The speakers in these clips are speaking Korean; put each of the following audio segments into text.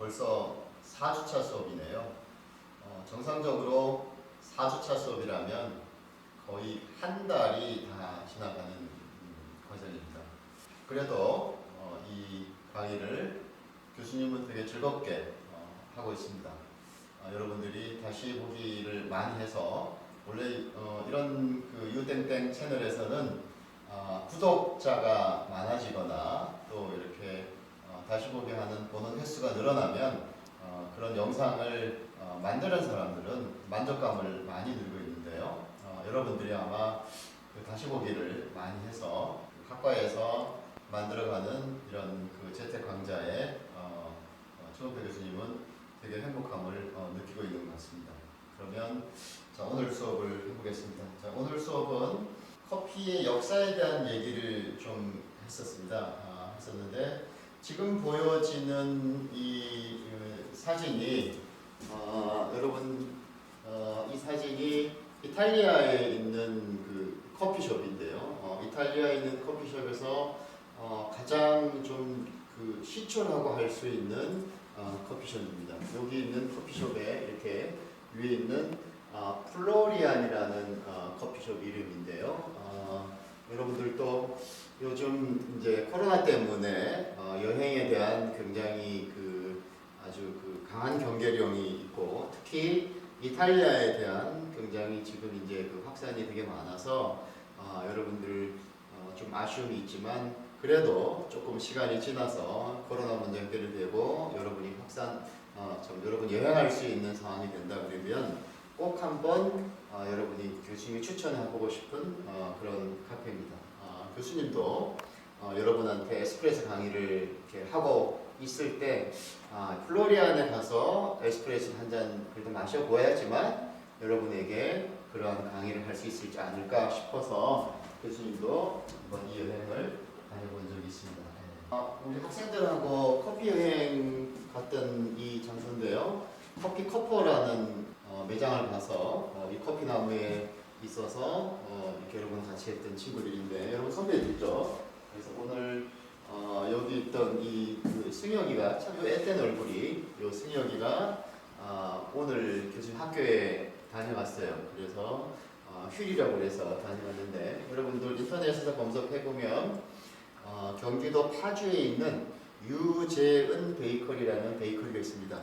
벌써 4주차 수업이네요. 정상적으로 4주차 수업이라면 거의 한 달이 다 지나가는 과정입니다. 그래도 이 강의를 교수님은 되게 즐겁게 하고 있습니다. 여러분들이 다시 보기를 많이 해서 원래 이런 그 유땡땡 채널에서는 구독자가 많아지거나 또 이렇게 다시 보기 하는 보는 횟수가 늘어나면 그런 영상을 만드는 사람들은 만족감을 많이 들고 있는데요. 여러분들이 아마 그 다시 보기를 많이 해서 학과에서 만들어가는 이런 그 재택 강좌에 최원태 교수님은 되게 행복함을 느끼고 있는 것 같습니다. 그러면 자, 오늘 수업을 해보겠습니다. 자, 오늘 수업은 커피의 역사에 대한 얘기를 좀 했었는데 지금 보여지는 이 사진이 여러분 이 사진이 이탈리아에 있는 그 커피숍인데요. 이탈리아에 있는 커피숍에서 가장 좀 그 시초라고 할 수 있는 커피숍입니다. 여기 있는 커피숍에 이렇게 위에 있는 플로리안이라는 커피숍 이름인데요. 여러분들도 요즘 이제 코로나 때문에 여행에 대한 굉장히 그 아주 그 강한 경계령이 있고 특히 이탈리아에 대한 굉장히 지금 이제 그 확산이 되게 많아서 여러분들 좀 아쉬움이 있지만 그래도 조금 시간이 지나서 코로나 문제 해결되고 여러분이 여러분 여행할 수 있는 상황이 된다 그러면 꼭 한번 여러분이 교수님이 추천해보고 싶은 그런 카페입니다. 교수님도 여러분한테 에스프레소 강의를 이렇게 하고 있을 때 플로리안에 가서 에스프레소 한 잔 그래도 마셔보아야지만 여러분에게 그러한 강의를 할 수 있을지 않을까 싶어서 교수님도 한번 이 여행을 다녀본 적이 있습니다. 우리 학생들하고 커피 여행 갔던 이 장소인데요. 커피 커퍼라는 매장을 가서 이 커피 나무에 있어서 이렇게 여러분 같이 했던 친구들인데 여러분 선배들 있죠? 그래서 오늘 여기 있던 그 승혁이가 참 앳된 얼굴이 요 승혁이가 오늘 교수님 학교에 다녀왔어요. 그래서 휴일이라고 해서 다녀왔는데 여러분들 인터넷에서 검색해보면 경기도 파주에 있는 유재은 베이커리라는 베이커리가 있습니다.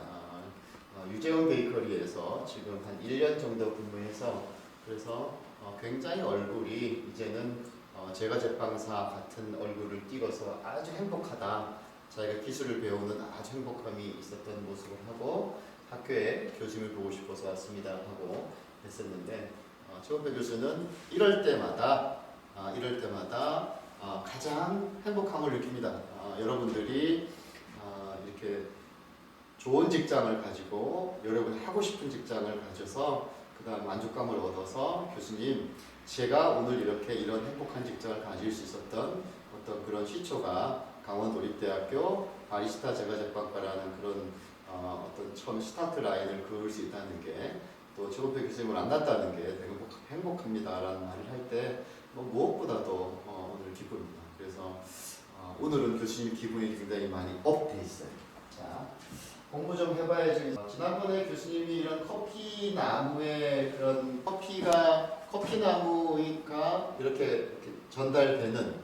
유재은 베이커리에서 지금 한 1년 정도 근무해서 그래서 굉장히 얼굴이 이제는 제가 제빵사 같은 얼굴을 띄고서 아주 행복하다. 자기가 기술을 배우는 아주 행복함이 있었던 모습을 하고 학교에 교수님을 보고 싶어서 왔습니다 하고 했었는데 최원태 교수는 이럴 때마다 가장 행복함을 느낍니다. 여러분들이 이렇게 좋은 직장을 가지고 여러분이 하고 싶은 직장을 가져서 그다음 만족감을 얻어서 교수님 제가 오늘 이렇게 이런 행복한 직장을 가질 수 있었던 어떤 그런 시초가 강원도립대학교 바리스타 제과제빵과라는 그런 어떤 처음 스타트 라인을 그을 수 있다는 게 또 최원태 교수님을 만났다는 게 되게 행복합니다라는 말을 할 때 무엇보다도 오늘 기쁩니다. 그래서 오늘은 교수님 기분이 굉장히 많이 업돼 있어요. 자, 공부 좀 해봐야지. 지난번에 교수님이 이런 커피 나무의 그런 커피 나무가 이렇게 전달되는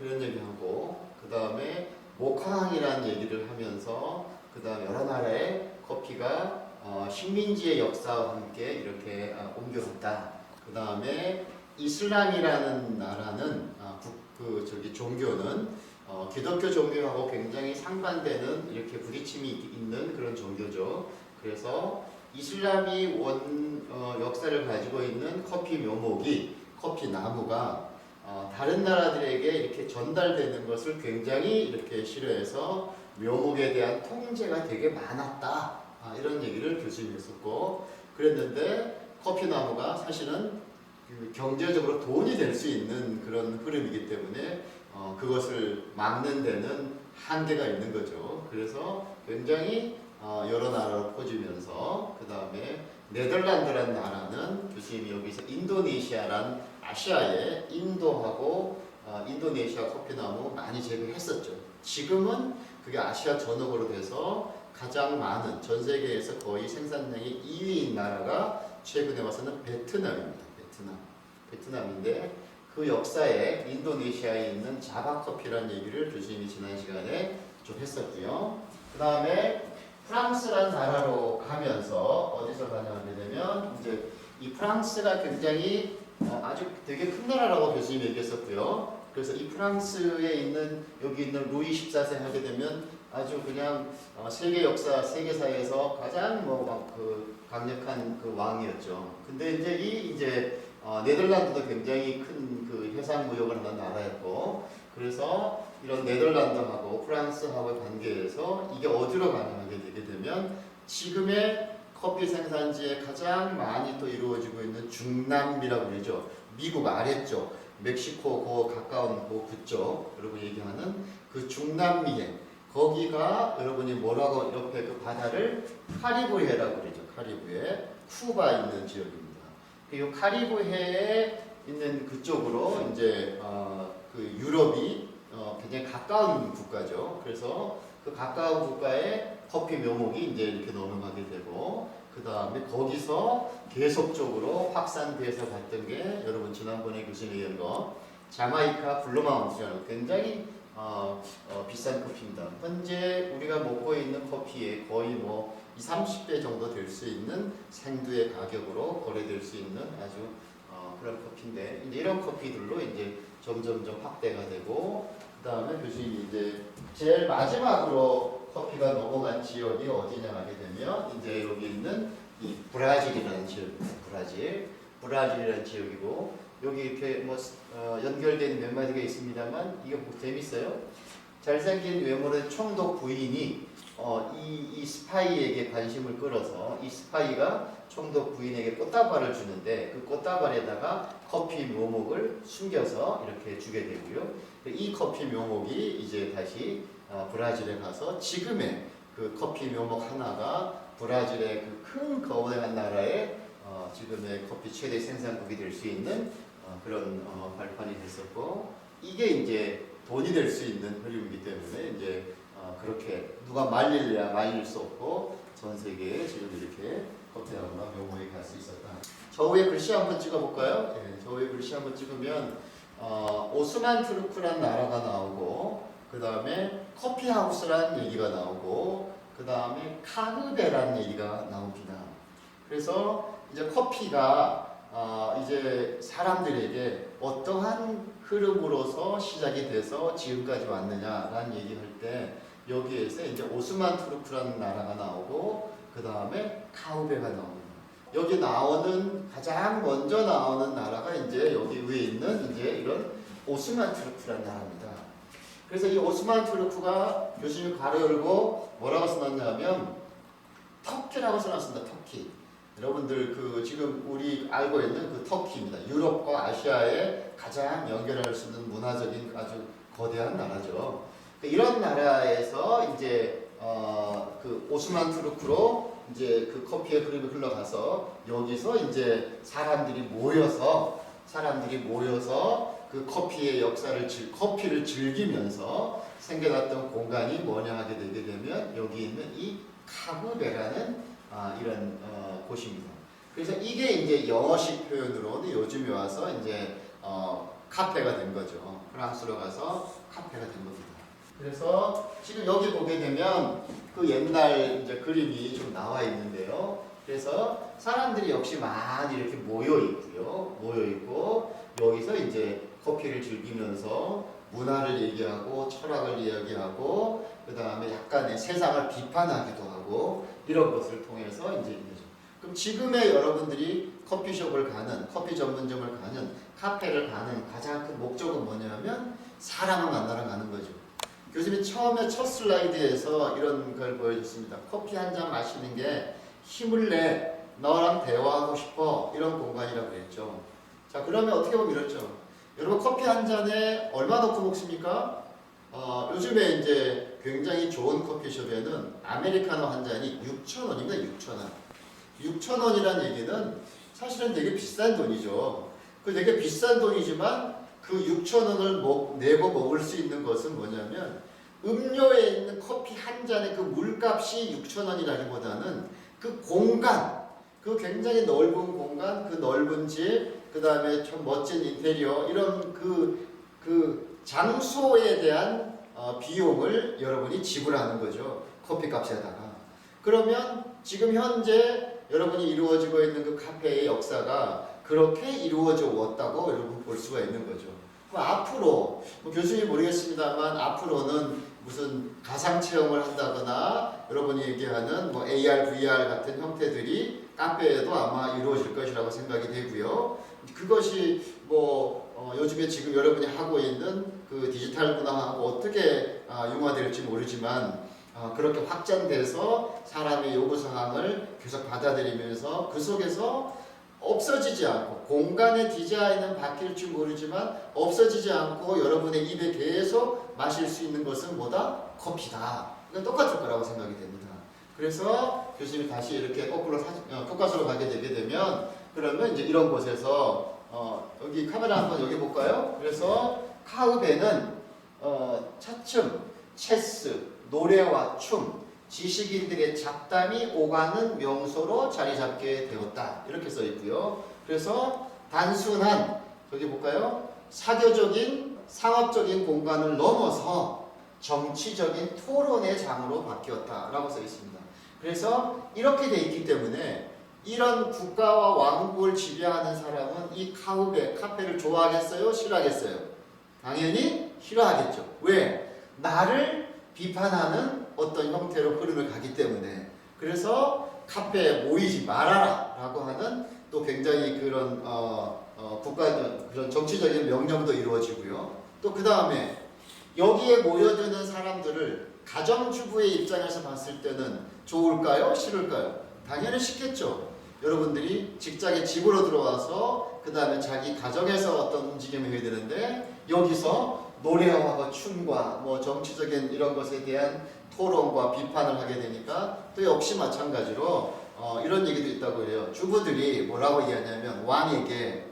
그런 얘기하고 그 다음에 모카항이라는 얘기를 하면서 그 다음 여러 나라의 커피가 식민지의 역사와 함께 이렇게 옮겨왔다. 그 다음에 이슬람이라는 나라는 종교는 기독교 종교하고 굉장히 상반되는 이렇게 부딪힘이 있는 그런 종교죠. 그래서 이슬람이 역사를 가지고 있는 커피 묘목이 커피 나무가 다른 나라들에게 이렇게 전달되는 것을 굉장히 이렇게 싫어해서 묘목에 대한 통제가 되게 많았다. 이런 얘기를 교수님이 했었고 그랬는데 커피 나무가 사실은 경제적으로 돈이 될 수 있는 그런 흐름이기 때문에 그것을 막는 데는 한계가 있는 거죠. 그래서 굉장히 여러 나라로 퍼지면서 그 다음에 네덜란드라는 나라는 교수님이 여기서 인도네시아란 아시아에 인도하고 인도네시아 커피나무 많이 재배했었죠. 지금은 그게 아시아 전역으로 돼서 가장 많은 전 세계에서 거의 생산량이 2위인 나라가 최근에 와서는 베트남입니다. 베트남인데 그 역사에 인도네시아에 있는 자바커피라는 얘기를 교수님이 지난 시간에 좀 했었고요. 그 다음에 프랑스라는 나라로 가면서 어디서 가냐게 되면 이제 이 프랑스가 굉장히 아주 되게 큰 나라라고 교수님이 얘기했었고요. 그래서 이 프랑스에 있는 여기 있는 루이 14세 하게 되면 아주 그냥 세계 역사, 세계사에서 가장 그 강력한 그 왕이었죠. 근데 이제 네덜란드도 굉장히 큰 그 해상 무역을 하는 나라였고, 그래서 이런 네덜란드하고 프랑스하고의 관계에서 이게 어디로 가능하게 되게 되면 지금의 커피 생산지에 가장 많이 또 이루어지고 있는 중남미라고 그러죠. 미국 아래쪽, 멕시코 그 가까운 그 그쪽, 여러분 얘기하는 그 중남미해, 거기가 여러분이 뭐라고 옆에 그 바다를 카리브해라고 그러죠. 카리브해, 쿠바 있는 지역입니다. 이 카리브해에 있는 그쪽으로 이제 그 유럽이 굉장히 가까운 국가죠. 그래서 그 가까운 국가에 커피 묘목이 이제 이렇게 넘어가게 되고, 그 다음에 거기서 계속적으로 확산돼서 갔던 게 여러분 지난번에 교수님이 얘기한 거 자마이카 블루마운트라는 굉장히 비싼 커피입니다. 현재 우리가 먹고 있는 커피의 거의 뭐 20, 30배 정도 될 수 있는 생두의 가격으로 거래될 수 있는 아주 그런 커피인데, 이제 이런 커피들로 이제 점점점 확대가 되고, 그 다음에 교수님이 이제 제일 마지막으로 커피가 넘어간 지역이 어디냐 하게 되면 이제 여기 있는 이 브라질이라는 지역입니다. 브라질이라는 지역이고, 여기 이렇게 뭐 연결된 몇 마디가 있습니다만 이게 뭐 재밌어요. 잘생긴 외모의 총독 부인이 이 스파이에게 관심을 끌어서 이 스파이가 총독 부인에게 꽃다발을 주는데 그 꽃다발에다가 커피 묘목을 숨겨서 이렇게 주게 되고요. 이 커피 묘목이 이제 다시 브라질에 가서 지금의 그 커피 묘목 하나가 브라질의 그 큰 거대한 나라의 지금의 커피 최대 생산국이 될 수 있는 그런 발판이 됐었고, 이게 이제 돈이 될 수 있는 흐름이기 때문에 이제 그렇게 누가 말릴 수 없고 전 세계에 지금 이렇게 커피하거나 묘목에 갈 수 있었다. 저 위에 글씨 한번 찍어볼까요? 네, 저 위에 글씨 한번 찍으면 오스만 투르크란 나라가 나오고, 그 다음에 커피하우스라는 얘기가 나오고, 그 다음에 카흐베라는 얘기가 나옵니다. 그래서 이제 커피가 이제 사람들에게 어떠한 흐름으로서 시작이 돼서 지금까지 왔느냐라는 얘기할 때 여기에서 이제 오스만 투르크라는 나라가 나오고, 그 다음에 카흐베가 나옵니다. 여기 나오는 가장 먼저 나오는 나라가 이제 여기 위에 있는 이제 이런 오스만 투르크라는 나라입니다. 그래서 이 오스만 투르크가 교수님이 가로 열고 뭐라고 써놨냐면 터키라고 써놨습니다. 터키. 여러분들 그 지금 우리 알고 있는 그 터키입니다. 유럽과 아시아에 가장 연결할 수 있는 문화적인 아주 거대한 나라죠. 이런 나라에서 이제 그 오스만 투르크로 이제 그 커피의 흐름이 흘러가서 여기서 이제 사람들이 모여서 그 커피의 역사를 커피를 즐기면서 생겨났던 공간이 뭐냐 하게 되게 되면 여기 있는 이 카흐베라는 이런 곳입니다. 그래서 이게 이제 영어식 표현으로는 요즘에 와서 이제 카페가 된 거죠. 프랑스로 가서 카페가 된 겁니다. 그래서 지금 여기 보게 되면 그 옛날 이제 그림이 좀 나와 있는데요. 그래서 사람들이 역시 많이 이렇게 모여 있고 여기서 이제 커피를 즐기면서 문화를 얘기하고 철학을 이야기하고 그 다음에 약간의 세상을 비판하기도 하고 이런 것을 통해서 이제 있는 거죠. 그럼 지금의 여러분들이 커피숍을 가는, 커피 전문점을 가는, 카페를 가는 가장 큰 목적은 뭐냐면 사람을 만나러 가는 거죠. 교수님이 처음에 첫 슬라이드에서 이런 걸 보여줬습니다. 커피 한 잔 마시는 게 힘을 내, 너랑 대화하고 싶어, 이런 공간이라고 그랬죠. 자, 그러면 어떻게 보면 이렇죠. 여러분 커피 한 잔에 얼마 넣고 먹습니까? 요즘에 이제 굉장히 좋은 커피숍에는 아메리카노 한 잔이 6,000원입니다. 6,000원. 6,000원이라는 얘기는 사실은 되게 비싼 돈이죠. 그 되게 비싼 돈이지만 그 6,000원을 내고 먹을 수 있는 것은 뭐냐면 음료에 있는 커피 한 잔의 그 물값이 6,000원이라기보다는 그 공간, 그 굉장히 넓은 공간, 그 넓은 집, 그 다음에 좀 멋진 인테리어, 이런 그 장소에 대한 비용을 여러분이 지불하는 거죠. 커피 값에다가. 그러면 지금 현재 여러분이 이루어지고 있는 그 카페의 역사가 그렇게 이루어져 왔다고 여러분 볼 수가 있는 거죠. 앞으로 교수님 모르겠습니다만 앞으로는 무슨 가상 체험을 한다거나 여러분이 얘기하는 AR, VR 같은 형태들이 카페에도 아마 이루어질 것이라고 생각이 되고요. 그것이 요즘에 지금 여러분이 하고 있는 그 디지털 문화하고 어떻게 융화될지 모르지만 그렇게 확장돼서 사람의 요구사항을 계속 받아들이면서 그 속에서 없어지지 않고 공간의 디자인은 바뀔 줄 모르지만 없어지지 않고 여러분의 입에 계속 마실 수 있는 것은 뭐다? 커피다. 이건 똑같을 거라고 생각이 됩니다. 그래서 교수님이 다시 이렇게 거꾸로 교과서로 가게 되게 되면 그러면 이제 이런 곳에서 여기 카메라 한번 여기 볼까요? 그래서 카흐베는 차츰 체스, 노래와 춤, 지식인들의 잡담이 오가는 명소로 자리 잡게 되었다. 이렇게 써 있고요. 그래서 단순한 여기 볼까요? 사교적인 상업적인 공간을 넘어서 정치적인 토론의 장으로 바뀌었다라고 써 있습니다. 그래서 이렇게 돼 있기 때문에 이런 국가와 왕국을 지배하는 사람은 이 카페를 좋아하겠어요? 싫어하겠어요? 당연히 싫어하겠죠. 왜? 나를 비판하는 어떤 형태로 흐름을 가기 때문에. 그래서 카페에 모이지 말아라 라고 하는 또 굉장히 그런 그런 정치적인 명령도 이루어지고요. 또 그 다음에 여기에 모여드는 사람들을 가정주부의 입장에서 봤을 때는 좋을까요? 싫을까요? 당연히 싫겠죠. 여러분들이 직장에 집으로 들어와서 그 다음에 자기 가정에서 어떤 움직임을 해야 되는데 여기서 노래와 춤과 정치적인 이런 것에 대한 토론과 비판을 하게 되니까 또 역시 마찬가지로 이런 얘기도 있다고 해요. 주부들이 뭐라고 얘기하냐면 왕에게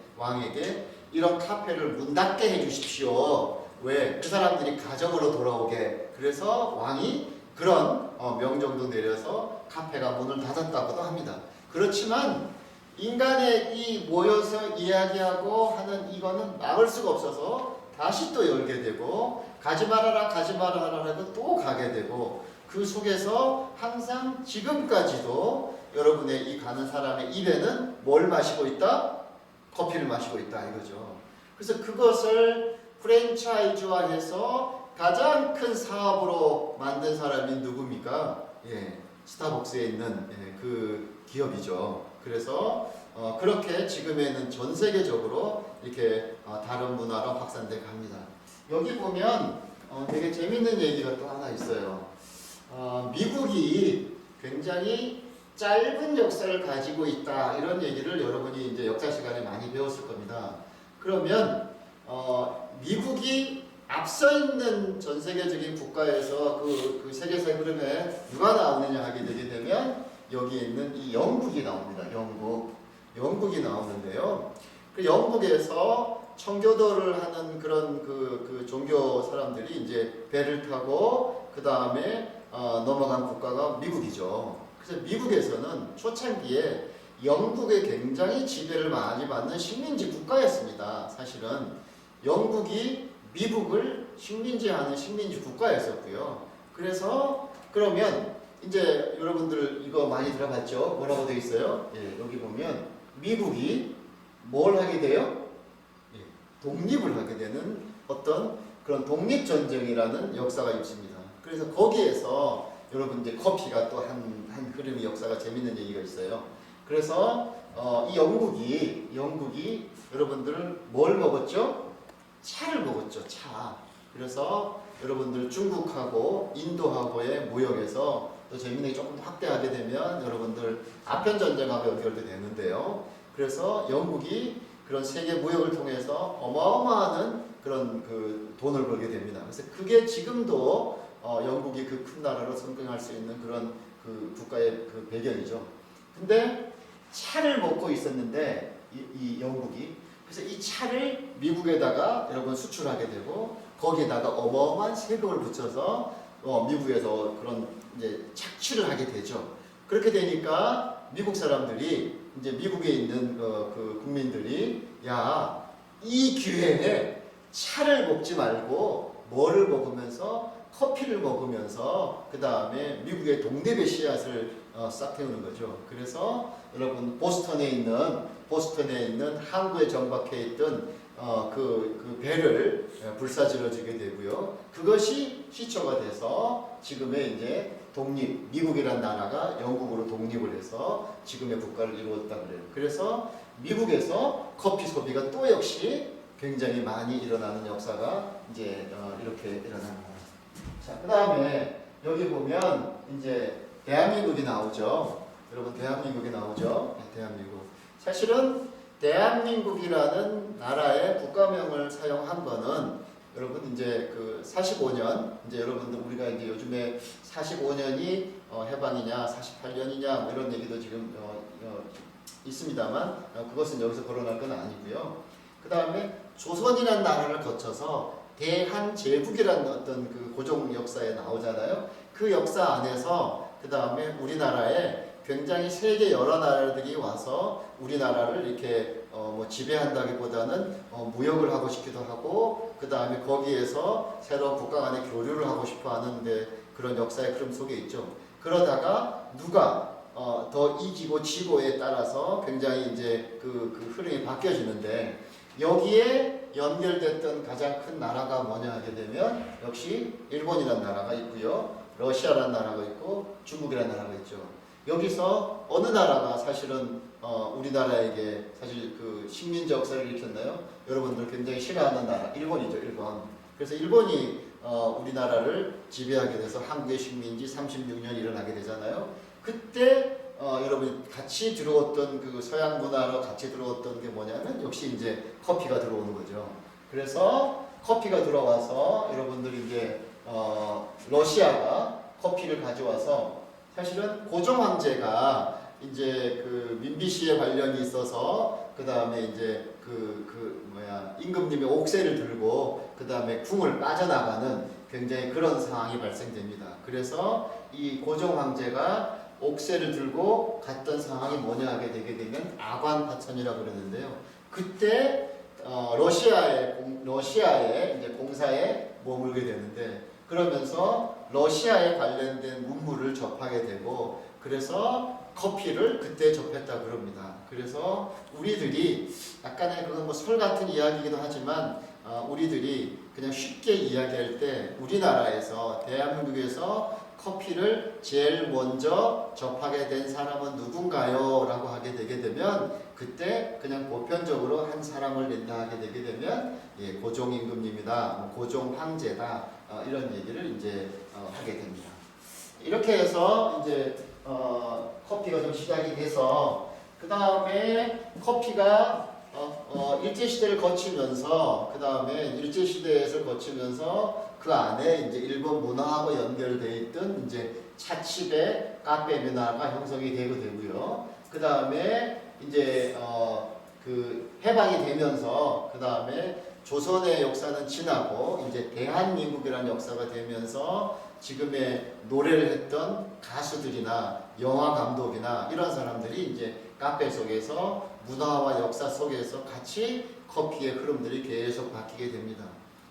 이런 카페를 문 닫게 해주십시오. 왜? 그 사람들이 가정으로 돌아오게. 그래서 왕이 그런 명령도 내려서 카페가 문을 닫았다고도 합니다. 그렇지만 인간의 이 모여서 이야기하고 하는 이거는 막을 수가 없어서 다시 또 열게 되고 가지 말아라 하고 또 가게 되고 그 속에서 항상 지금까지도 여러분의 이 가는 사람의 입에는 뭘 마시고 있다? 커피를 마시고 있다 이거죠. 그래서 그것을 프랜차이즈화해서 가장 큰 사업으로 만든 사람이 누굽니까? 스타벅스에 있는 그 기업이죠. 그래서 그렇게 지금에는 전 세계적으로 이렇게 다른 문화로 확산돼 갑니다. 여기 보면 되게 재밌는 얘기가 또 하나 있어요. 미국이 굉장히 짧은 역사를 가지고 있다 이런 얘기를 여러분이 이제 역사 시간에 많이 배웠을 겁니다. 그러면 미국이 앞서 있는 전 세계적인 국가에서 그 세계사의 흐름에 누가 나오느냐 하게 되게 되면 여기에 있는 이 영국이 나옵니다. 영국이 나오는데요. 그 영국에서 청교도를 하는 그런 그 종교 사람들이 이제 배를 타고 그 다음에 넘어간 국가가 미국이죠. 그래서 미국에서는 초창기에 영국에 굉장히 지배를 많이 받는 식민지 국가였습니다. 사실은 영국이 미국을 식민지하는 식민지 국가였었고요. 그래서 그러면 이제 여러분들 이거 많이 들어봤죠? 뭐라고 되어 있어요? 여기 보면 미국이 뭘 하게 돼요? 독립을 하게 되는 어떤 그런 독립전쟁이라는 역사가 있습니다. 그래서 거기에서 여러분 이제 커피가 또 한 흐름의 역사가 재밌는 얘기가 있어요. 그래서 이 영국이 여러분들 뭘 먹었죠? 차를 먹었죠. 차. 그래서 여러분들 중국하고 인도하고의 무역에서 또 재밌는 게 조금 확대하게 되면 여러분들 아편 전쟁하고 연결도 되는데요. 그래서 영국이 그런 세계 무역을 통해서 어마어마한 그런 그 돈을 벌게 됩니다. 그래서 그게 지금도 영국이 그 큰 나라로 성공할 수 있는 그런 그 국가의 그 배경이죠. 근데 차를 먹고 있었는데 이 영국이 그래서 이 차를 미국에다가 여러분 수출하게 되고 거기에다가 어마어마한 세금을 붙여서 미국에서 그런 이제 착취를 하게 되죠. 그렇게 되니까 미국 사람들이 이제 미국에 있는 그 국민들이 야, 이 기회에 차를 먹지 말고 뭐를 먹으면서 커피를 먹으면서 그 다음에 미국의 동네배 씨앗을 싹 태우는 거죠. 그래서 여러분 보스턴에 있는 항구에 정박해 있던 그 배를 불사질러지게 되고요. 그것이 시초가 돼서 지금의 이제 미국이란 나라가 영국으로 독립을 해서 지금의 국가를 이루었다 그래요. 그래서 미국에서 커피 소비가 또 역시 굉장히 많이 일어나는 역사가 이제 이렇게 일어납니다. 자, 그 다음에 여기 보면 이제 대한민국이 나오죠. 여러분 대한민국이 나오죠. 네, 대한민국. 사실은 대한민국이라는 나라의 국가명을 사용한 거는 여러분 이제 그 45년 이제 여러분들 우리가 이제 요즘에 45년이 해방이냐 48년이냐 뭐 이런 얘기도 지금 있습니다만 그것은 여기서 거론할 건 아니고요. 그 다음에 조선이라는 나라를 거쳐서 대한제국이라는 어떤 그 고종 역사에 나오잖아요. 그 역사 안에서 그 다음에 우리나라에 굉장히 세계 여러 나라들이 와서 우리나라를 이렇게 뭐 지배한다기보다는 무역을 하고 싶기도 하고 그 다음에 거기에서 새로운 국가 간의 교류를 하고 싶어 하는데 그런 역사의 흐름 속에 있죠. 그러다가 누가 더 이기고 지고에 따라서 굉장히 이제 그 흐름이 바뀌어지는데 여기에 연결됐던 가장 큰 나라가 뭐냐 하게 되면 역시 일본이라는 나라가 있고요. 러시아라는 나라가 있고 중국이라는 나라가 있죠. 여기서 어느 나라가 사실은 우리나라에게 사실 그 식민지 역사를 일으켰나요? 여러분들 굉장히 싫어하는 나라 일본이죠. 일본. 그래서 일본이 우리나라를 지배하게 돼서 한국의 식민지 36년 일어나게 되잖아요. 그때 여러분 같이 들어왔던 그 서양 문화로 같이 들어왔던 게 뭐냐면 역시 이제 커피가 들어오는 거죠. 그래서 커피가 들어와서 여러분들이 이제 러시아가 커피를 가져와서 사실은 고종 황제가 이제 그 민비시에 관련이 있어서 그 다음에 이제 임금님의 옥새를 들고 그 다음에 궁을 빠져나가는 굉장히 그런 상황이 발생됩니다. 그래서 이 고종 황제가 옥새를 들고 갔던 상황이 뭐냐 하게 되게 되면 아관파천이라고 그러는데요. 그때 러시아의 이제 공사에 머물게 되는데 그러면서 러시아에 관련된 문물을 접하게 되고 그래서 커피를 그때 접했다 그럽니다. 그래서 우리들이 약간의 그건 뭐 설 같은 이야기이기도 하지만 우리들이 그냥 쉽게 이야기할 때 우리나라에서 대한민국에서 커피를 제일 먼저 접하게 된 사람은 누군가요? 라고 하게 되게 되면 그때 그냥 보편적으로 한 사람을 낸다 하게 되게 되면 고종 임금님이다, 뭐 고종 황제다 이런 얘기를 이제 하게 됩니다. 이렇게 해서 이제 커피가 좀 시작이 돼서 그 다음에 커피가 일제시대를 거치면서 그 다음에 일제시대에서 거치면서 그 안에 이제 일본 문화하고 연결되어 있던 이제 찻집의 카페 문화가 형성이 되고 되고요. 그 다음에 이제 그 해방이 되면서 그 다음에 조선의 역사는 지나고 이제 대한민국이라는 역사가 되면서 지금의 노래를 했던 가수들이나 영화 감독이나 이런 사람들이 이제 카페 속에서 문화와 역사 속에서 같이 커피의 흐름들이 계속 바뀌게 됩니다.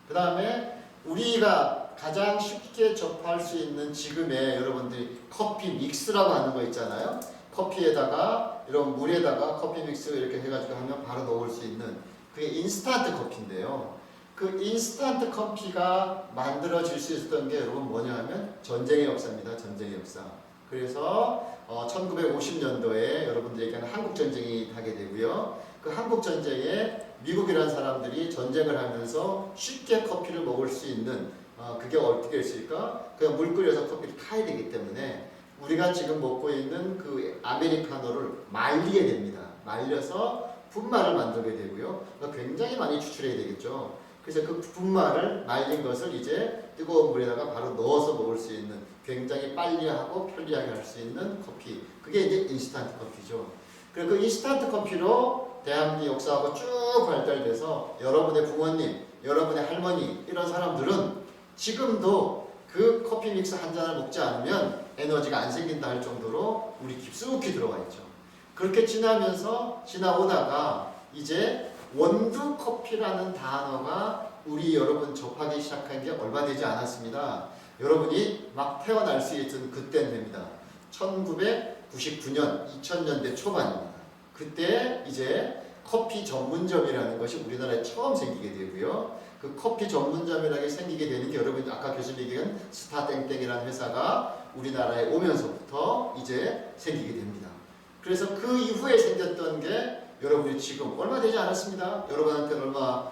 그 다음에 우리가 가장 쉽게 접할 수 있는 지금의 여러분들이 커피 믹스라고 하는 거 있잖아요. 커피에다가 이런 물에다가 커피 믹스 이렇게 해가지고 하면 바로 넣을 수 있는 그게 인스턴트 커피인데요. 그 인스턴트 커피가 만들어질 수 있었던 게 여러분 뭐냐 하면 전쟁의 역사입니다. 전쟁의 역사. 그래서 1950년도에 여러분들 얘기하는 한국전쟁이 하게 되고요. 그 한국전쟁에 미국이라는 사람들이 전쟁을 하면서 쉽게 커피를 먹을 수 있는 그게 어떻게 했을까? 그냥 물 끓여서 커피를 타야 되기 때문에 우리가 지금 먹고 있는 그 아메리카노를 말리게 됩니다. 말려서 분말을 만들게 되고요. 굉장히 많이 추출해야 되겠죠. 그래서 그 분말을 말린 것을 이제 뜨거운 물에다가 바로 넣어서 먹을 수 있는 굉장히 빨리 하고 편리하게 할 수 있는 커피. 그게 이제 인스턴트 커피죠. 그리고 그 인스턴트 커피로 대한민국 역사하고 쭉 발달돼서 여러분의 부모님, 여러분의 할머니 이런 사람들은 지금도 그 커피 믹스 한 잔을 먹지 않으면 에너지가 안 생긴다 할 정도로 우리 깊숙이 들어가 있죠. 그렇게 지나오다가 이제 원두 커피라는 단어가 우리 여러분 접하기 시작한 게 얼마 되지 않았습니다. 여러분이 막 태어날 수 있던 그때는 됩니다. 1999년, 2000년대 초반입니다. 그때 이제 커피 전문점이라는 것이 우리나라에 처음 생기게 되고요. 그 커피 전문점이라는 게 생기게 되는 게 여러분 아까 교수님이 얘기한 스타땡땡이라는 회사가 우리나라에 오면서부터 이제 생기게 됩니다. 그래서 그 이후에 생겼던 게 여러분이 지금 얼마 되지 않았습니다. 여러분한테는 얼마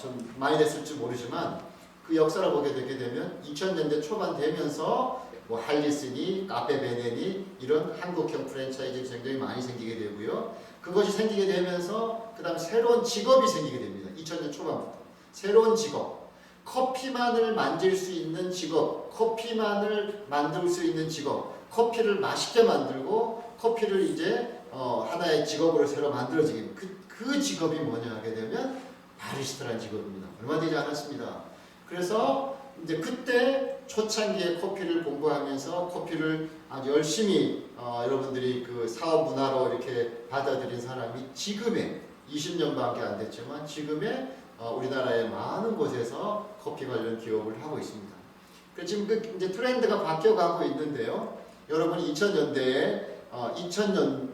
좀 많이 됐을지 모르지만 그 역사를 보게 되게 되면 2000년대 초반 되면서 뭐 할리스니, 카페베네니 이런 한국형 프랜차이즈 굉장히 많이 생기게 되고요. 그것이 생기게 되면서 그 다음에 새로운 직업이 생기게 됩니다. 2000년 초반부터. 새로운 직업. 커피만을 만질 수 있는 직업. 커피만을 만들 수 있는 직업. 커피를 맛있게 만들고 커피를 이제 하나의 직업으로 새로 만들어지게 그 직업이 뭐냐 하게 되면 바리스타라는 직업입니다. 얼마 되지 않았습니다. 그래서 이제 그때 초창기에 커피를 공부하면서 커피를 아주 열심히 여러분들이 그 사업 문화로 이렇게 받아들인 사람이 지금의 20년밖에 안 됐지만 지금의 우리나라의 많은 곳에서 커피 관련 기업을 하고 있습니다. 지금 그 이제 트렌드가 바뀌어가고 있는데요. 여러분이 2000년대에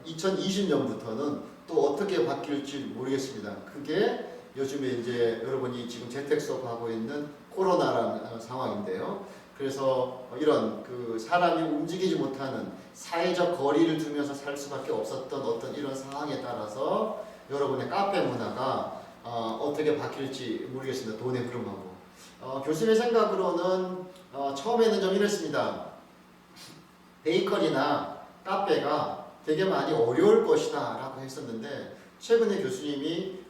2020년부터는 또 어떻게 바뀔지 모르겠습니다. 그게 요즘에 이제 여러분이 지금 재택 수업하고 있는 코로나라는 상황인데요. 그래서 이런 그 사람이 움직이지 못하는 사회적 거리를 두면서 살 수밖에 없었던 어떤 이런 상황에 따라서 여러분의 카페 문화가 어떻게 바뀔지 모르겠습니다. 돈의 흐름하고. 교수님의 생각으로는 처음에는 좀 이랬습니다. 베이커리나 카페가 되게 많이 어려울 것이다 라고 했었는데 최근에 교수님이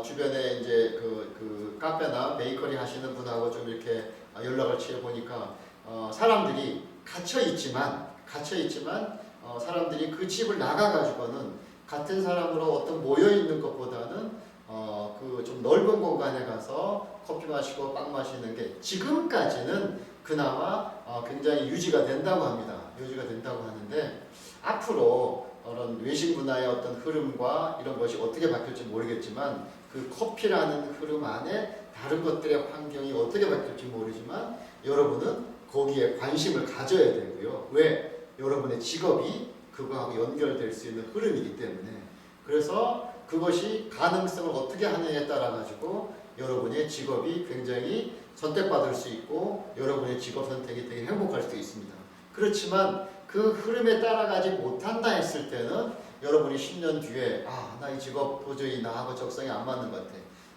주변에 이제 그 카페나 베이커리 하시는 분하고 좀 이렇게 연락을 취해 보니까 사람들이 갇혀 있지만 사람들이 그 집을 나가 가지고는 같은 사람으로 어떤 모여 있는 것보다는 그 좀 넓은 공간에 가서 커피 마시고 빵 마시는 게 지금까지는 그나마 굉장히 유지가 된다고 합니다. 유지가 된다고 하는데 앞으로 그런 외식 문화의 어떤 흐름과 이런 것이 어떻게 바뀔지 모르겠지만 그 커피라는 흐름 안에 다른 것들의 환경이 어떻게 바뀔지 모르지만 여러분은 거기에 관심을 가져야 되고요. 왜? 여러분의 직업이 그거하고 연결될 수 있는 흐름이기 때문에. 그래서 그것이 가능성을 어떻게 하느냐에 따라 가지고 여러분의 직업이 굉장히 선택받을 수 있고 여러분의 직업 선택이 되게 행복할 수도 있습니다. 그렇지만 그 흐름에 따라가지 못한다 했을 때는 여러분이 10년 뒤에 나 이 직업 도저히 나하고 적성이 안 맞는 것 같아.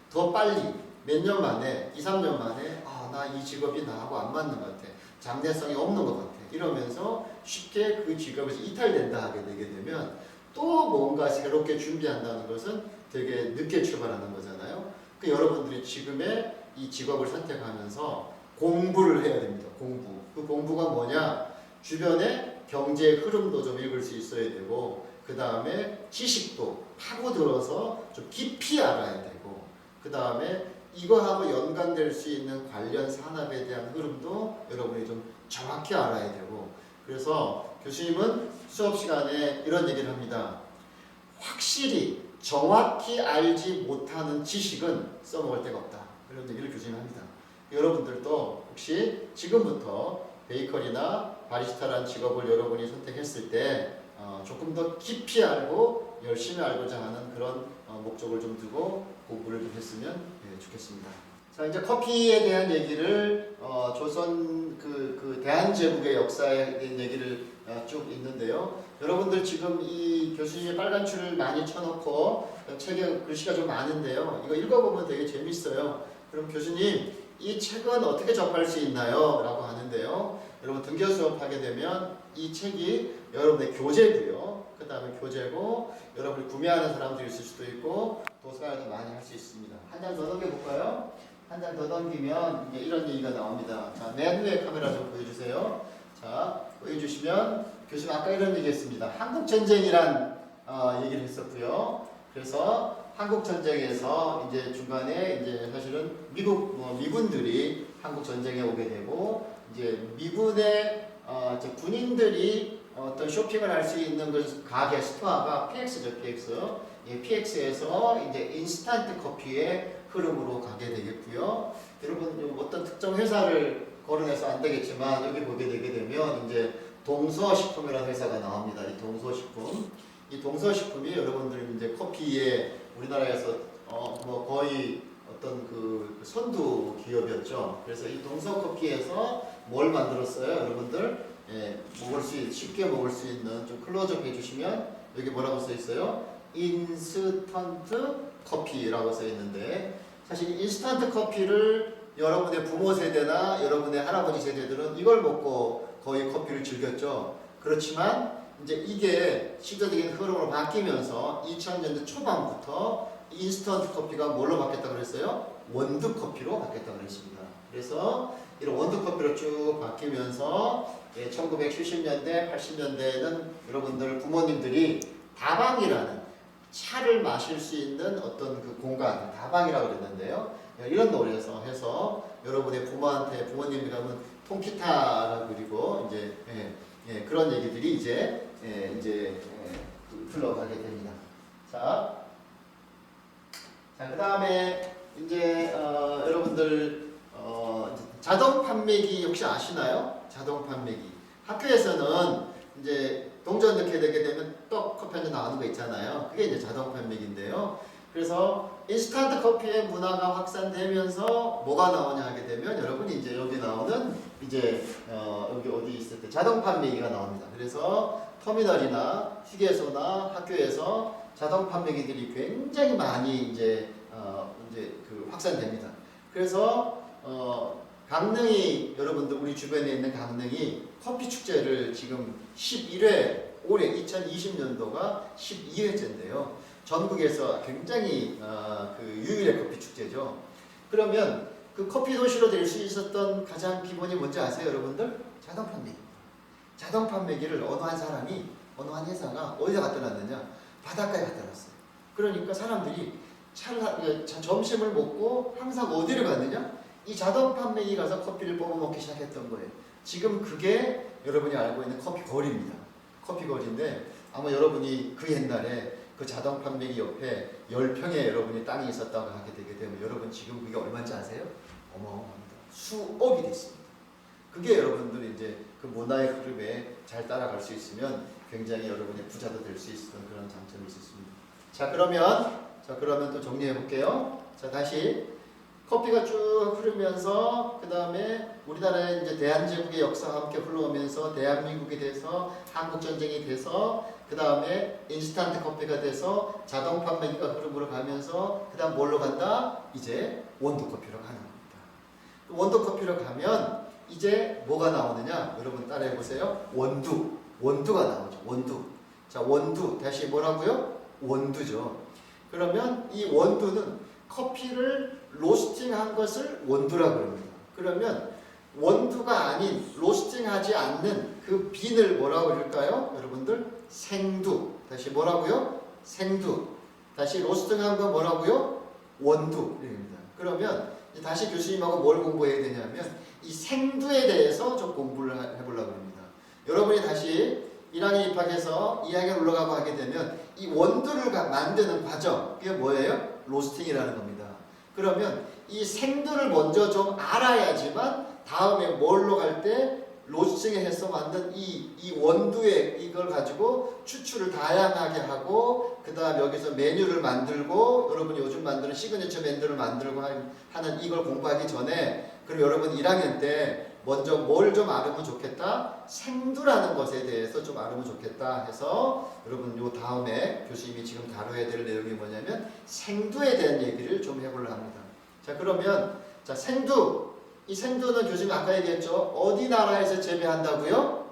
더 빨리 몇 년 만에 2, 3년 만에 나 이 직업이 나하고 안 맞는 것 같아. 장래성이 없는 것 같아. 이러면서 쉽게 그 직업에서 이탈된다 하게 되게 되면 또 뭔가 새롭게 준비한다는 것은 되게 늦게 출발하는 거잖아요. 그 여러분들이 지금의 이 직업을 선택하면서 공부를 해야 됩니다. 공부. 그 공부가 뭐냐? 주변의 경제의 흐름도 좀 읽을 수 있어야 되고 그 다음에 지식도 파고들어서 좀 깊이 알아야 되고 그 다음에 이거하고 연관될 수 있는 관련 산업에 대한 흐름도 여러분이 좀 정확히 알아야 되고 그래서 교수님은 수업 시간에 이런 얘기를 합니다. 확실히 정확히 알지 못하는 지식은 써먹을 데가 없다. 이런 얘기를 교수님이 합니다. 여러분들도 혹시 지금부터 베이커리나 바리스타라는 직업을 여러분이 선택했을 때 조금 더 깊이 알고 열심히 알고자 하는 그런 목적을 좀 두고 공부를 좀 했으면 좋겠습니다. 자, 이제 커피에 대한 얘기를 조선 그 대한제국의 역사에 대한 얘기를 쭉 있는데요. 여러분들 지금 이 교수님이 빨간 줄을 많이 쳐놓고 책에 글씨가 좀 많은데요. 이거 읽어보면 되게 재밌어요. 그럼 교수님 이 책은 어떻게 접할 수 있나요? 라고 하는데요. 여러분 등교 수업하게 되면 이 책이 여러분의 교재고요. 그 다음에 교재고 여러분이 구매하는 사람도 있을 수도 있고 도서관에서 많이 할 수 있습니다. 한 장 더 넘겨볼까요? 한 장 더 넘기면 이제 이런 얘기가 나옵니다. 자, 맨 위에 카메라 좀 보여주세요. 자, 보여주시면 교수님 아까 이런 얘기 했습니다. 한국전쟁이란 얘기를 했었고요. 그래서 한국전쟁에서 이제 중간에 이제 사실은 미군들이 한국전쟁에 오게 되고 이제 미군의 이제 군인들이 어떤 쇼핑을 할 수 있는 그 가게 스토어가 PX죠, PX. 예, PX에서 이제 인스턴트 커피의 흐름으로 가게 되겠고요. 여러분 어떤 특정 회사를 거론해서 안 되겠지만 여기 보게 되게 되면 이제 동서식품이라는 회사가 나옵니다. 이 동서식품. 이 동서식품이 여러분들 이제 커피에 우리나라에서 뭐 거의 어떤 그 선두 기업이었죠. 그래서 이 동서커피에서 뭘 만들었어요, 여러분들? 예, 쉽게 먹을 수 있는 좀 클로즈업 해주시면 여기 뭐라고 써 있어요? 인스턴트 커피라고 써 있는데 사실 인스턴트 커피를 여러분의 부모 세대나 여러분의 할아버지 세대들은 이걸 먹고 거의 커피를 즐겼죠. 그렇지만 이제 이게 시대적인 흐름으로 바뀌면서 2000년대 초반부터 인스턴트 커피가 뭘로 바뀌었다고 그랬어요? 원두 커피로 바뀌었다고 그랬습니다. 그래서 이런 원두 커피로 쭉 바뀌면서 1970년대, 80년대에는 여러분들 부모님들이 다방이라는 차를 마실 수 있는 어떤 그 공간, 다방이라고 그랬는데요. 이런 노래에서 해서 여러분의 부모님이 가면 통기타라고 그리고 이제 그런 얘기들이 이제 흘러가게 됩니다. 자, 그 다음에 이제 여러분들 자동 판매기 혹시 아시나요? 자동 판매기. 학교에서는 이제 동전 넣게 되게 되면 떡 커피 한 잔 나오는 거 있잖아요. 그게 이제 자동 판매기인데요. 그래서 인스턴트 커피의 문화가 확산되면서 뭐가 나오냐 하게 되면 여러분이 이제 여기 나오는 이제 여기 어디 있을 때 자동 판매기가 나옵니다. 그래서 터미널이나 휴게소나 학교에서 자동 판매기들이 굉장히 많이 이제 그 확산됩니다. 그래서 강릉이 여러분들 우리 주변에 있는 강릉이 커피 축제를 지금 11회 올해 2020년도가 12회째인데요. 전국에서 굉장히 그 유일의 커피 축제죠. 그러면 그 커피 도시로 될 수 있었던 가장 기본이 뭔지 아세요, 여러분들? 자동 판매기. 자동 판매기를 어느 한 사람이 어느 한 회사가 어디다 갖다 놨느냐? 바닷가에 갖다 놨어요. 그러니까 사람들이 점심을 먹고 항상 어디를 갔느냐? 이 자동 판매기 가서 커피를 뽑아 먹기 시작했던 거예요. 지금 그게 여러분이 알고 있는 커피 거리입니다. 커피 거리인데 아마 여러분이 그 옛날에 그 자동 판매기 옆에 10평에 여러분이 땅이 있었다고 하게 되게 되면 여러분 지금 그게 얼마인지 아세요? 어마어마합니다. 수억이 됐습니다. 그게 여러분들이 이제 그 문화의 흐름에 잘 따라갈 수 있으면 굉장히 여러분의 부자도 될 수 있는 그런 장점이 있습니다. 자, 그러면 또 정리해 볼게요. 자, 다시 커피가 쭉 흐르면서 그 다음에 우리나라의 이제 대한제국의 역사와 함께 흘러오면서 대한민국이 돼서 한국전쟁이 돼서 그 다음에 인스턴트 커피가 돼서 자동 판매기가 흐름으로 가면서 그 다음 뭘로 간다? 이제 원두 커피로 가는 겁니다. 원두 커피로 가면 이제 뭐가 나오느냐? 여러분 따라해 보세요. 원두가 나오죠. 원두. 자, 원두 다시 뭐라고요? 원두죠. 그러면 이 원두는 커피를 로스팅한 것을 원두라고 합니다. 그러면 원두가 아닌 로스팅하지 않는 그 빈을 뭐라고 그럴까요? 여러분들 생두. 다시 뭐라고요? 생두. 다시 로스팅한 거 뭐라고요? 원두입니다. 그러면 다시 교수님하고 뭘 공부해야 되냐면 이 생두에 대해서 좀 공부를 해보려고 합니다. 여러분이 다시 1학년 입학해서 2학년 올라가고 하게 되면 이 원두를 만드는 과정, 그게 뭐예요? 로스팅이라는 겁니다. 그러면 이 생두를 먼저 좀 알아야지만 다음에 뭘로 갈 때 로스팅을 해서 만든 이 원두에 이걸 가지고 추출을 다양하게 하고 그 다음 여기서 메뉴를 만들고 여러분이 요즘 만드는 시그니처 메뉴를 만들고 하는 이걸 공부하기 전에 그럼 여러분 1학년 때 먼저 뭘 좀 알으면 좋겠다? 생두라는 것에 대해서 좀 알으면 좋겠다 해서 여러분 요 다음에 교수님이 지금 다뤄야 될 내용이 뭐냐면 생두에 대한 얘기를 좀 해보려고 합니다. 자, 그러면 자, 생두. 이 생두는 교수님 아까 얘기했죠. 어디 나라에서 재배한다고요?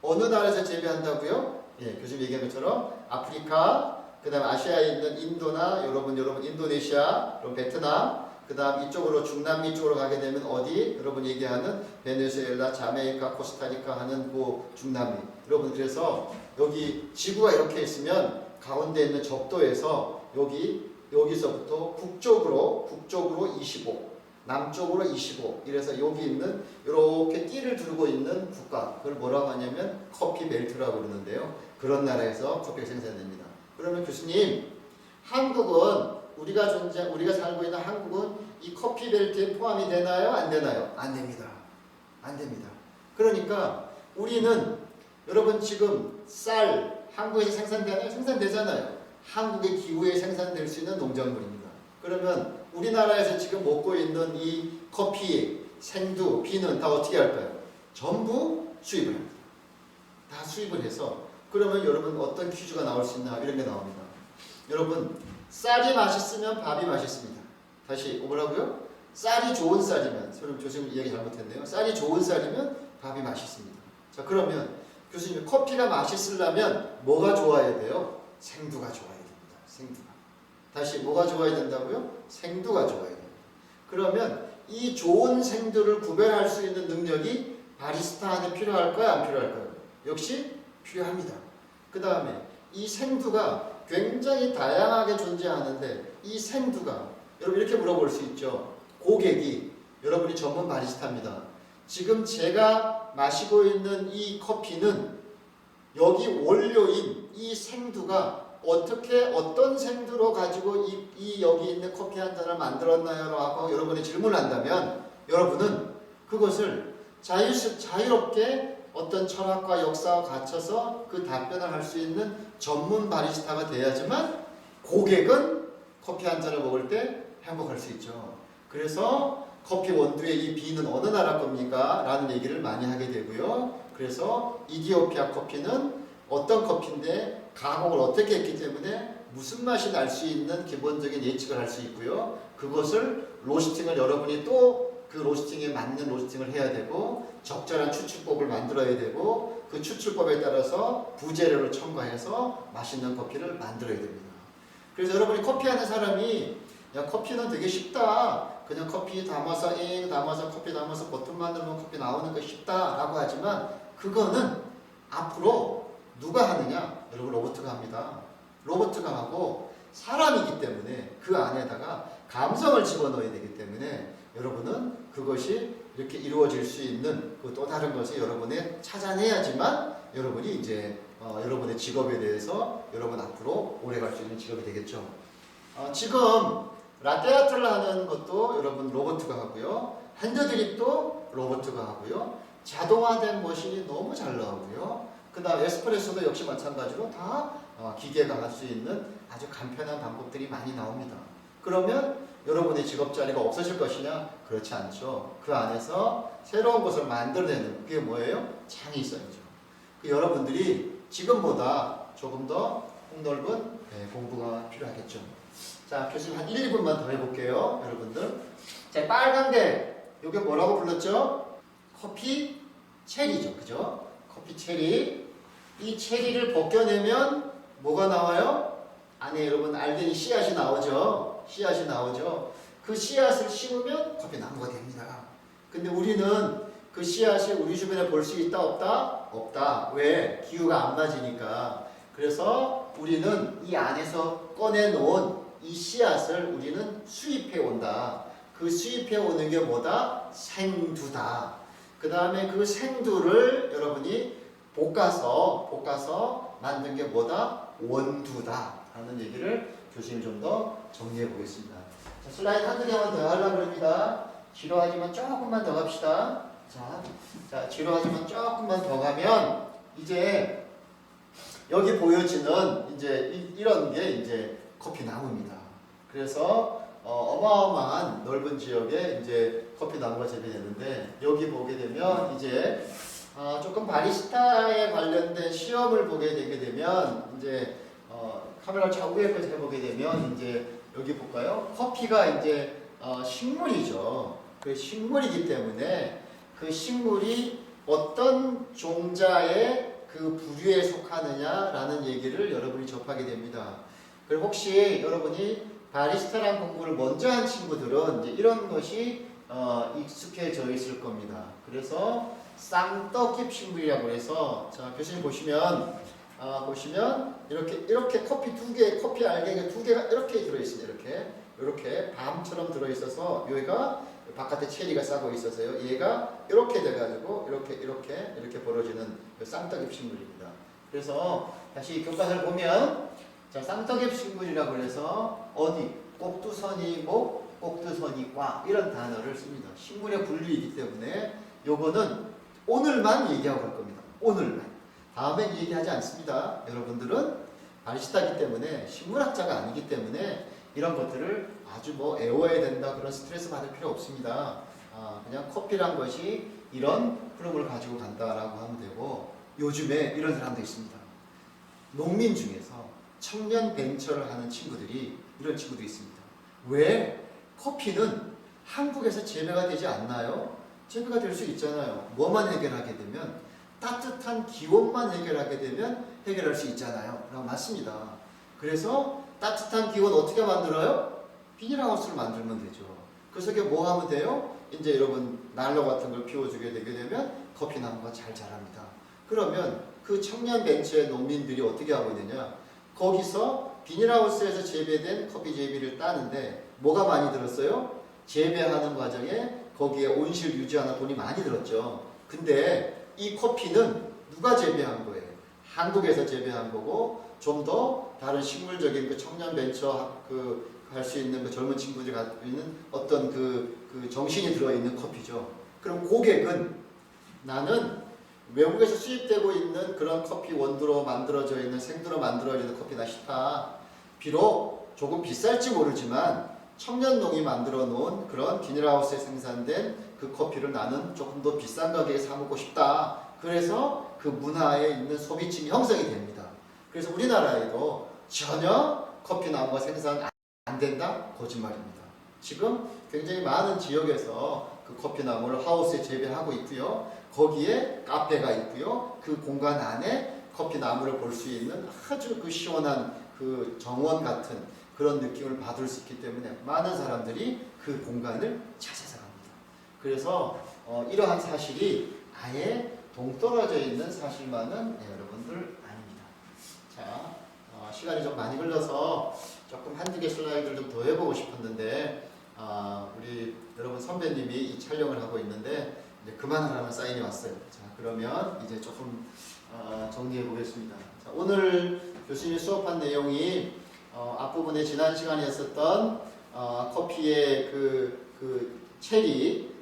어느 나라에서 재배한다고요? 예, 교수님 얘기한 것처럼 아프리카, 그 다음 아시아에 있는 인도나 여러분 인도네시아, 여러분 베트남, 그 다음 이쪽으로 중남미 쪽으로 가게 되면 어디? 여러분 얘기하는 베네수엘라, 자메이카, 코스타리카 하는 그 중남미. 여러분 그래서 여기 지구가 이렇게 있으면 가운데 있는 적도에서 여기서부터 북쪽으로 25, 남쪽으로 25. 이래서 여기 있는 이렇게 띠를 두르고 있는 국가, 그걸 뭐라고 하냐면 커피 벨트라고 그러는데요. 그런 나라에서 커피가 생산됩니다. 그러면 교수님, 한국은 우리가 살고 있는 한국은 이 커피 벨트에 포함이 되나요? 안 되나요? 안 됩니다. 안 됩니다. 그러니까 우리는 여러분 지금 쌀 한국에서 생산되나요? 생산되잖아요. 한국의 기후에 생산될 수 있는 농작물입니다. 그러면 우리나라에서 지금 먹고 있는 이 커피, 생두, 비는 다 어떻게 할까요? 전부 수입을 합니다. 다 수입을 해서, 그러면 여러분 어떤 퀴즈가 나올 수 있나, 이런 게 나옵니다. 여러분, 쌀이 맛있으면 밥이 맛있습니다. 다시 뭐라고요? 쌀이 좋은 쌀이면, 교수님 이야기 잘못했네요. 쌀이 좋은 쌀이면 밥이 맛있습니다. 자, 그러면 교수님, 커피가 맛있으려면 뭐가 좋아야 돼요? 생두가 좋아야 됩니다. 생두가. 다시 뭐가 좋아야 된다고요? 생두가 좋아야 됩니다. 그러면 이 좋은 생두를 구별할 수 있는 능력이 바리스타한테 필요할까요? 안 필요할까요? 역시 필요합니다. 그 다음에 이 생두가 굉장히 다양하게 존재하는데, 이 생두가, 여러분 이렇게 물어볼 수 있죠. 고객이, 여러분이 전문 바리스타입니다. 지금 제가 마시고 있는 이 커피는 여기 원료인 이 생두가 어떤 생두로 가지고 이 여기 있는 커피 한 잔을 만들었나요? 라고 여러분이 질문을 한다면, 여러분은 그것을 자유롭게 어떤 철학과 역사와 갖춰서 그 답변을 할 수 있는 전문 바리스타가 돼야지만 고객은 커피 한 잔을 먹을 때 행복할 수 있죠. 그래서 커피 원두의 이 비는 어느 나라 겁니까? 라는 얘기를 많이 하게 되고요. 그래서 이디오피아 커피는 어떤 커피인데 가공을 어떻게 했기 때문에 무슨 맛이 날 수 있는 기본적인 예측을 할 수 있고요. 그것을 로스팅을, 여러분이 또 그 로스팅에 맞는 로스팅을 해야 되고, 적절한 추출법을 만들어야 되고, 그 추출법에 따라서 부재료를 첨가해서 맛있는 커피를 만들어야 됩니다. 그래서 여러분이 커피하는 사람이, 야, 커피는 되게 쉽다, 그냥 커피 담아서 커피 담아서 버튼만 누르면 커피 나오는 거 쉽다 라고 하지만, 그거는 앞으로 누가 하느냐? 여러분, 로봇가 합니다. 로봇가 하고, 사람이기 때문에 그 안에다가 감성을 집어넣어야 되기 때문에 여러분은 그것이 이렇게 이루어질 수 있는 그 또 다른 것을 여러분이 찾아내야지만 여러분이 이제 여러분의 직업에 대해서 여러분 앞으로 오래 갈 수 있는 직업이 되겠죠. 지금 라떼아트를 하는 것도 여러분 로봇가 하고요. 핸드드립도 로봇가 하고요. 자동화된 머신이 너무 잘 나오고요. 그 다음 에스프레소도 역시 마찬가지로 다 기계가 할 수 있는 아주 간편한 방법들이 많이 나옵니다. 그러면 여러분의 직업 자리가 없어질 것이냐? 그렇지 않죠. 그 안에서 새로운 것을 만들어내는, 그게 뭐예요? 창이 있어야죠. 여러분들이 지금보다 조금 더 폭넓은 공부가 필요하겠죠. 자, 교수님 한 1, 2분만 더 해볼게요. 여러분들. 자, 빨간 게 이게 뭐라고 불렀죠? 커피 체리죠. 그죠? 커피 체리. 이 체리를 벗겨내면 뭐가 나와요? 안에 여러분 알갱이 씨앗이 나오죠. 씨앗이 나오죠. 그 씨앗을 심으면 커피 나무가 됩니다. 근데 우리는 그 씨앗이 우리 주변에 볼 수 있다 없다? 없다. 왜? 기후가 안 맞으니까. 그래서 우리는 이 안에서 꺼내놓은 이 씨앗을 우리는 수입해 온다. 그 수입해 오는 게 뭐다? 생두다. 그 다음에 그 생두를 여러분이 볶아서 만든 게 뭐다? 원두다 하는 얘기를 교수님 좀 더 정리해 보겠습니다. 자, 슬라이드 한두 개만 더 하려고 합니다. 지루하지만 조금만 더 갑시다. 자, 지루하지만 조금만 더 가면 이제 여기 보여지는 이제 이런 게 이제 커피 나무입니다. 그래서 어마어마한 넓은 지역에 이제 커피 나무가 재배되는데, 여기 보게 되면 이제 조금 바리스타에 관련된 시험을 보게 되게 되면 이제 카메라 좌우에까지 해보게 되면 이제 여기 볼까요? 커피가 이제 식물이죠. 그 식물이기 때문에 그 식물이 어떤 종자의 그 부류에 속하느냐라는 얘기를 여러분이 접하게 됩니다. 그리고 혹시 여러분이 바리스타란 공부를 먼저 한 친구들은 이제 이런 것이 익숙해져 있을 겁니다. 그래서 쌍떡잎 식물이라고 해서, 자, 교수님 보시면 이렇게 커피 두 개, 커피 알갱이 두 개가 이렇게 들어있습니다. 이렇게 밤처럼 들어있어서 여기가 바깥에 체리가 싸고 있어서요. 얘가 이렇게 돼가지고 이렇게 벌어지는 그 쌍떡잎 식물입니다. 그래서 다시 교과서를 보면 자, 쌍떡잎 식물이라고 해서 어디 꼭두선이목, 꼭두선이과 이런 단어를 씁니다. 식물의 분류이기 때문에 요거는 오늘만 얘기하고 갈 겁니다. 오늘만. 다음엔 얘기하지 않습니다. 여러분들은 바리스타이기 때문에 식물학자가 아니기 때문에 이런 것들을 아주 뭐 애워야 된다 그런 스트레스 받을 필요 없습니다. 그냥 커피란 것이 이런 흐름을 가지고 간다라고 하면 되고 요즘에 이런 사람도 있습니다. 농민 중에서 청년 벤처를 하는 친구들이 이런 친구도 있습니다. 왜? 커피는 한국에서 재배가 되지 않나요? 재배가 될 수 있잖아요. 뭐만 해결하게 되면 따뜻한 기온만 해결하게 되면 해결할 수 있잖아요. 맞습니다. 그래서 따뜻한 기온 어떻게 만들어요? 비닐하우스를 만들면 되죠. 그 속에 뭐 하면 돼요? 이제 여러분 난로 같은 걸 피워주게 되게 되면 커피나무가 잘 자랍니다. 그러면 그 청년 벤처의 농민들이 어떻게 하고 있느냐? 거기서 비닐하우스에서 재배된 커피 제비를 따는데 뭐가 많이 들었어요? 재배하는 과정에 거기에 온실 유지하는 돈이 많이 들었죠. 근데 이 커피는 누가 재배한 거예요? 한국에서 재배한 거고 좀 더 다른 식물적인 그 청년 벤처 할 수 있는 그 젊은 친구들이 갖고 있는 어떤 그 정신이 들어있는 커피죠. 그럼 고객은 나는 외국에서 수입되고 있는 그런 커피 원두로 만들어져 있는 생두로 만들어지는 커피나 싫다. 비록 조금 비쌀지 모르지만 청년농이 만들어 놓은 그런 비닐하우스에 생산된 그 커피를 나는 조금 더 비싼 가격에 사 먹고 싶다. 그래서 그 문화에 있는 소비층이 형성이 됩니다. 그래서 우리나라에도 전혀 커피나무가 생산 안 된다? 거짓말입니다. 지금 굉장히 많은 지역에서 그 커피나무를 하우스에 재배하고 있고요. 거기에 카페가 있고요. 그 공간 안에 커피나무를 볼 수 있는 아주 그 시원한 그 정원 같은 그런 느낌을 받을 수 있기 때문에 많은 사람들이 그 공간을 찾아서 갑니다. 그래서 이러한 사실이 아예 동떨어져 있는 사실만은 여러분들 아닙니다. 자, 시간이 좀 많이 흘러서 조금 한두 개 슬라이드를 좀 더 해보고 싶었는데 우리 여러분 선배님이 이 촬영을 하고 있는데 이제 그만하라는 사인이 왔어요. 자, 그러면 이제 조금 정리해 보겠습니다. 자, 오늘 교수님이 수업한 내용이 앞부분에 지난 시간에 했었던 커피의 그 체리,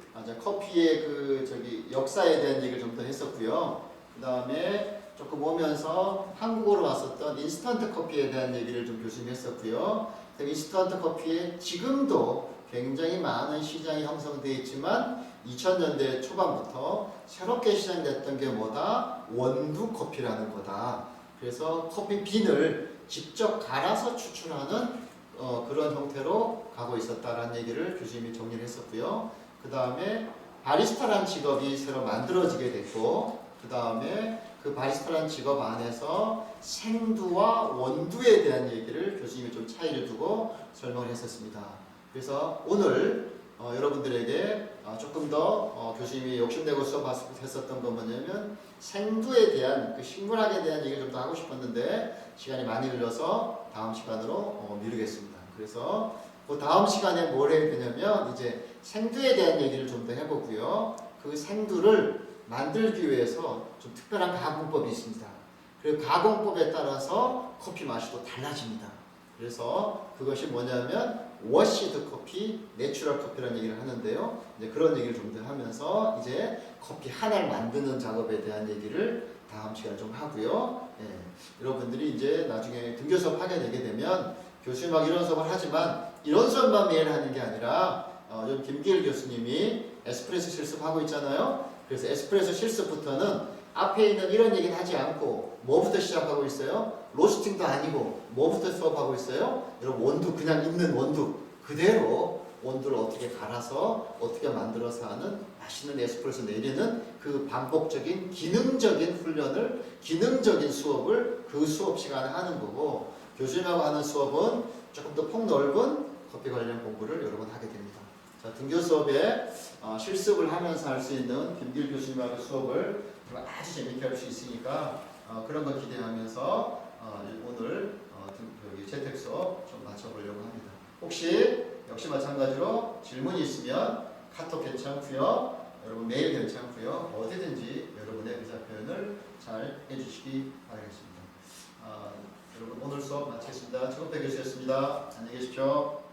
커피의 역사에 대한 얘기를 좀 더 했었고요. 그 다음에 조금 오면서 한국어로 왔었던 인스턴트 커피에 대한 얘기를 좀 교수님이 했었고요. 인스턴트 커피에 지금도 굉장히 많은 시장이 형성되어 있지만 2000년대 초반부터 새롭게 시작됐던 게 뭐다? 원두 커피라는 거다. 그래서 커피 빈을 직접 갈아서 추출하는 그런 형태로 가고 있었다라는 얘기를 교수님이 정리를 했었고요. 그 다음에 바리스타란 직업이 새로 만들어지게 됐고, 그 다음에 그 바리스타란 직업 안에서 생두와 원두에 대한 얘기를 교수님이 좀 차이를 두고 설명을 했었습니다. 그래서 오늘 여러분들에게 조금 더 교수님이 욕심내고 수업했었던 건 뭐냐면 생두에 대한 그 식물학에 대한 얘기를 좀 더 하고 싶었는데 시간이 많이 흘러서 다음 시간으로 미루겠습니다. 그래서 그 다음 시간에 뭘 해야 되냐면 이제 생두에 대한 얘기를 좀 더 해보고요. 그 생두를 만들기 위해서 좀 특별한 가공법이 있습니다. 그리고 가공법에 따라서 커피 맛이 또 달라집니다. 그래서 그것이 뭐냐면 워시드 커피, 내추럴 커피라는 얘기를 하는데요. 이제 그런 얘기를 좀 더 하면서 이제 커피 하나를 만드는 작업에 대한 얘기를 다음 시간에 좀 하고요. 여러분들이 이제 나중에 등교 수업 하게 되게 되면 교수님하고 이런 수업을 하지만 이런 수업만 매일 하는 게 아니라 요즘 김기일 교수님이 에스프레소 실습하고 있잖아요. 그래서 에스프레소 실습부터는 앞에 있는 이런 얘기는 하지 않고 뭐부터 시작하고 있어요? 로스팅도 아니고 뭐부터 수업하고 있어요? 여러분 원두 그냥 있는 원두 그대로 원두를 어떻게 갈아서 어떻게 만들어서 하는 맛있는 에스프레소 내리는 그 반복적인 기능적인 훈련을 기능적인 수업을 그 수업 시간에 하는 거고 교수님하고 하는 수업은 조금 더 폭넓은 커피 관련 공부를 여러 번 하게 됩니다. 자, 등교 수업에 실습을 하면서 할 수 있는 김길 교수님하고 수업을 아주 재밌게 할 수 있으니까 그런 거 기대하면서 오늘 여기 재택 수업 좀 마쳐보려고 합니다. 혹시 역시 마찬가지로 질문이 있으면 카톡 괜찮고요. 여러분 메일 괜찮고요. 어디든지 여러분의 의사 표현을 잘 해주시기 바라겠습니다. 여러분 오늘 수업 마치겠습니다. 최건배 교수였습니다. 안녕히 계십시오.